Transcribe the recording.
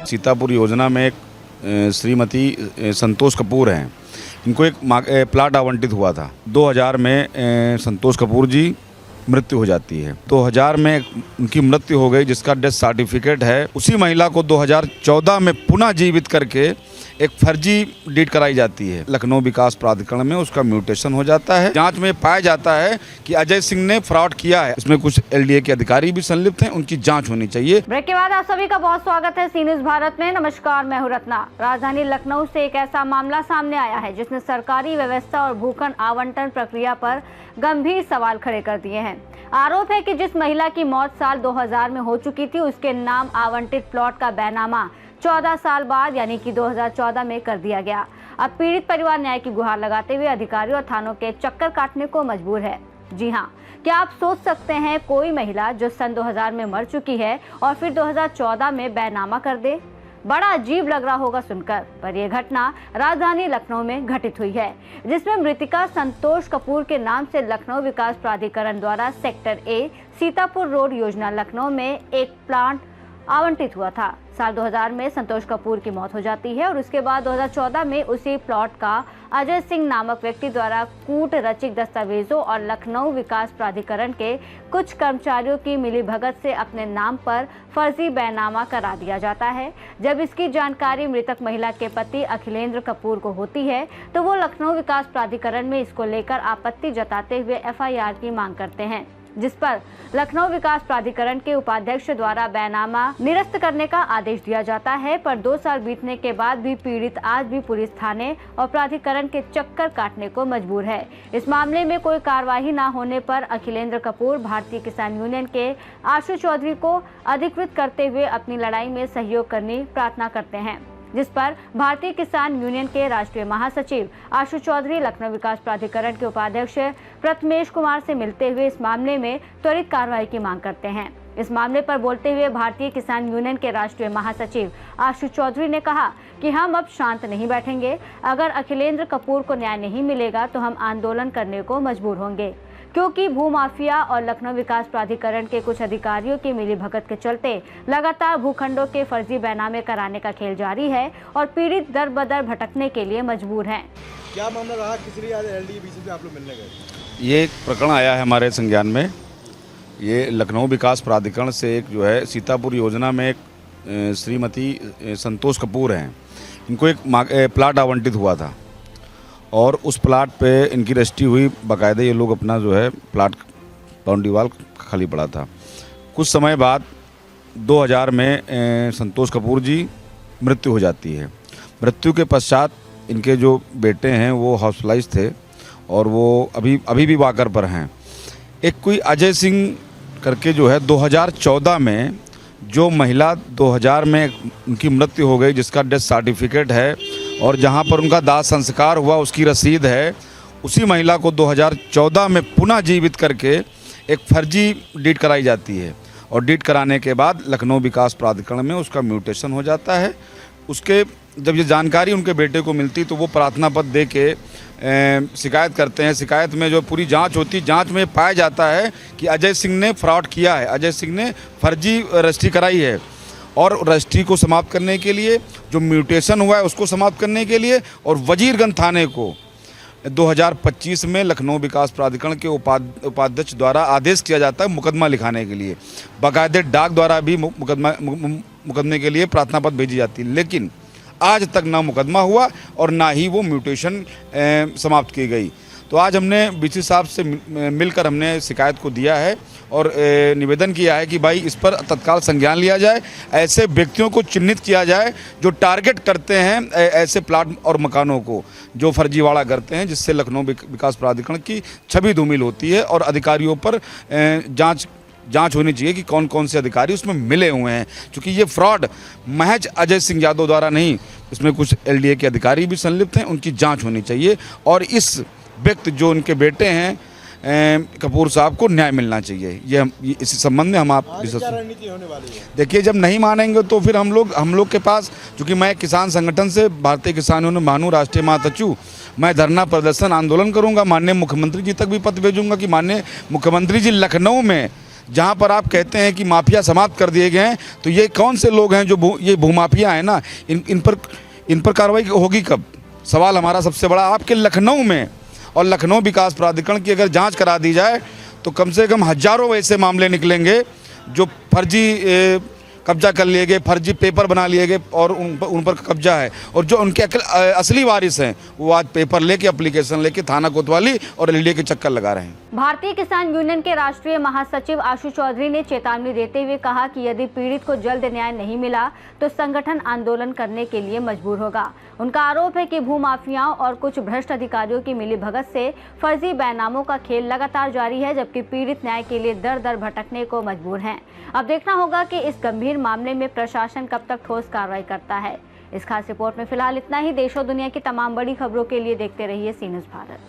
सीतापुर योजना में एक श्रीमती संतोष कपूर हैं, इनको एक प्लाट आवंटित हुआ था। 2000 में संतोष कपूर जी मृत्यु हो जाती है। 2000 में उनकी मृत्यु हो गई, जिसका डेथ सर्टिफिकेट है। उसी महिला को 2014 में पुनः जीवित करके एक फर्जी डीड कराई जाती है। लखनऊ विकास प्राधिकरण में उसका म्यूटेशन हो जाता है। जांच में पाया जाता है कि अजय सिंह ने फ्रॉड किया है। इसमें कुछ एलडीए के अधिकारी भी संलिप्त हैं, उनकी जांच होनी चाहिए। ब्रेक के बाद आप सभी का बहुत स्वागत है सी न्यूज़ भारत में। नमस्कार, मैं हूं रत्ना। राजधानी लखनऊ से एक ऐसा मामला सामने आया है जिसने सरकारी व्यवस्था और भूखंड आवंटन प्रक्रिया पर गंभीर सवाल खड़े कर दिए हैं। आरोप है कि जिस महिला की मौत साल 2000 में हो चुकी थी, उसके नाम आवंटित प्लॉट का बैनामा 14 साल बाद यानी कि 2014 में कर दिया गया। अब पीड़ित परिवार न्याय की गुहार लगाते हुए अधिकारियों और थानों के चक्कर काटने को मजबूर है। जी हां, क्या आप सोच सकते हैं कोई महिला जो सन 2000 में मर चुकी है और फिर 2014 में बैनामा कर दे? बड़ा अजीब लग रहा होगा सुनकर, पर यह घटना राजधानी लखनऊ में घटित हुई है, जिसमें मृतिका संतोष कपूर के नाम से लखनऊ विकास प्राधिकरण द्वारा सेक्टर ए सीतापुर रोड योजना लखनऊ में एक प्लाट आवंटित हुआ था। साल 2000 में संतोष कपूर की मौत हो जाती है और उसके बाद 2014 में उसी प्लॉट का अजय सिंह नामक व्यक्ति द्वारा कूट रचित दस्तावेजों और लखनऊ विकास प्राधिकरण के कुछ कर्मचारियों की मिलीभगत से अपने नाम पर फर्जी बैनामा करा दिया जाता है। जब इसकी जानकारी मृतक महिला के पति अखिलेंद्र कपूर को होती है तो वो लखनऊ विकास प्राधिकरण में इसको लेकर आपत्ति जताते हुए एफआईआर की मांग करते हैं, जिस पर लखनऊ विकास प्राधिकरण के उपाध्यक्ष द्वारा बैनामा निरस्त करने का आदेश दिया जाता है। पर 2 साल बीतने के बाद भी पीड़ित आज भी पुलिस थाने और प्राधिकरण के चक्कर काटने को मजबूर है। इस मामले में कोई कार्रवाई न होने पर अखिलेंद्र कपूर भारतीय किसान यूनियन के आशु चौधरी को अधिकृत करते हुए अपनी लड़ाई में सहयोग करने प्रार्थना करते हैं, जिस पर भारतीय किसान यूनियन के राष्ट्रीय महासचिव आशु चौधरी लखनऊ विकास प्राधिकरण के उपाध्यक्ष प्रथमेश कुमार से मिलते हुए इस मामले में त्वरित कार्रवाई की मांग करते हैं। इस मामले पर बोलते हुए भारतीय किसान यूनियन के राष्ट्रीय महासचिव आशु चौधरी ने कहा कि हम अब शांत नहीं बैठेंगे। अगर अखिलेंद्र कपूर को न्याय नहीं मिलेगा तो हम आंदोलन करने को मजबूर होंगे, क्योंकि भूमाफिया और लखनऊ विकास प्राधिकरण के कुछ अधिकारियों की मिलीभगत के चलते लगातार भूखंडों के फर्जी बैनामे कराने का खेल जारी है और पीड़ित दर बदर भटकने के लिए मजबूर हैं। क्या मामला रहा, किस लिए एलडीए बीसी से आप लोग मिलने गए? ये एक प्रकरण आया है हमारे संज्ञान में। ये लखनऊ विकास प्राधिकरण से एक जो है सीतापुर योजना में एक श्रीमती संतोष कपूर हैं, इनको एक प्लाट आवंटित हुआ था और उस प्लाट पे इनकी रजिस्ट्री हुई। बाकायदे ये लोग अपना जो है प्लाट बाउंड्री वाल खाली पड़ा था। कुछ समय बाद 2000 में संतोष कपूर जी मृत्यु हो जाती है। मृत्यु के पश्चात इनके जो बेटे हैं वो हॉस्पिटलाइज थे और वो अभी भी वाकर पर हैं। एक कोई अजय सिंह करके जो है 2014 में जो महिला 2000 में उनकी मृत्यु हो गई, जिसका डेथ सर्टिफिकेट है और जहां पर उनका दाह संस्कार हुआ उसकी रसीद है, उसी महिला को 2014 में पुनः जीवित करके एक फर्जी डीड कराई जाती है और डीड कराने के बाद लखनऊ विकास प्राधिकरण में उसका म्यूटेशन हो जाता है। उसके जब ये जानकारी उनके बेटे को मिलती तो वो प्रार्थना पत्र दे के शिकायत करते हैं। शिकायत में जो पूरी जांच होती, जांच में पाया जाता है कि अजय सिंह ने फ्रॉड किया है, अजय सिंह ने फर्जी रजिस्ट्री कराई है और रजिस्ट्री को समाप्त करने के लिए, जो म्यूटेशन हुआ है उसको समाप्त करने के लिए और वजीरगंज थाने को 2025 में लखनऊ विकास प्राधिकरण के उपाध्यक्ष द्वारा आदेश किया जाता है मुकदमा लिखाने के लिए। बाकायदे डाक द्वारा भी मुकदमे के लिए प्रार्थना पत्र भेजी जाती है, लेकिन आज तक ना मुकदमा हुआ और ना ही वो म्यूटेशन समाप्त की गई। तो आज हमने बीसी साहब से मिलकर हमने शिकायत को दिया है और निवेदन किया है कि भाई इस पर तत्काल संज्ञान लिया जाए, ऐसे व्यक्तियों को चिन्हित किया जाए जो टारगेट करते हैं ऐसे प्लाट और मकानों को, जो फर्जीवाड़ा करते हैं, जिससे लखनऊ विकास प्राधिकरण की छवि धूमिल होती है और अधिकारियों पर जांच होनी चाहिए कि कौन कौन से अधिकारी उसमें मिले हुए हैं, क्योंकि ये फ्रॉड महज अजय सिंह यादव द्वारा नहीं, इसमें कुछ एलडीए के अधिकारी भी संलिप्त हैं, उनकी जांच होनी चाहिए और इस व्यक्ति जो उनके बेटे हैं कपूर साहब को न्याय मिलना चाहिए। ये इस संबंध में हम आप रणनीति होने वाली है। देखिए, जब नहीं मानेंगे तो फिर हम लोग के पास, चूँकि मैं किसान संगठन से भारतीय किसान यूनियन महानू राष्ट्रीय महासचिव, मैं धरना प्रदर्शन आंदोलन करूंगा, माननीय मुख्यमंत्री जी तक भी पत्र भेजूंगा कि माननीय मुख्यमंत्री जी लखनऊ में जहाँ पर आप कहते हैं कि माफिया समाप्त कर दिए गए हैं, तो ये कौन से लोग हैं जो ये भूमाफिया हैं ना, इन पर कार्रवाई होगी कब? सवाल हमारा सबसे बड़ा आपके लखनऊ में और लखनऊ विकास प्राधिकरण की अगर जांच करा दी जाए तो कम से कम हजारों ऐसे मामले निकलेंगे जो फर्जी कब्जा कर लिए गए, फर्जी पेपर बना लिए गए और उन पर कब्जा है, और जो उनके असली वारिस हैं वो आज पेपर लेके, एप्लीकेशन लेके थाना कोतवाली और एलडीए के चक्कर लगा रहे हैं। भारतीय किसान यूनियन के राष्ट्रीय महासचिव आशु चौधरी ने चेतावनी देते हुए कहा कि यदि पीड़ित को जल्द न्याय नहीं मिला तो संगठन आंदोलन करने के लिए मजबूर होगा। उनका आरोप है कि भूमाफियाओं और कुछ भ्रष्ट अधिकारियों की मिलीभगत से फर्जी बैनामों का खेल लगातार जारी है, जबकि पीड़ित न्याय के लिए दर दर भटकने को मजबूर हैं। अब देखना होगा कि इस गंभीर मामले में प्रशासन कब तक ठोस कार्रवाई करता है। इस खास रिपोर्ट में फिलहाल इतना ही। देश और दुनिया की तमाम बड़ी खबरों के लिए देखते रहिए सी न्यूज़ भारत।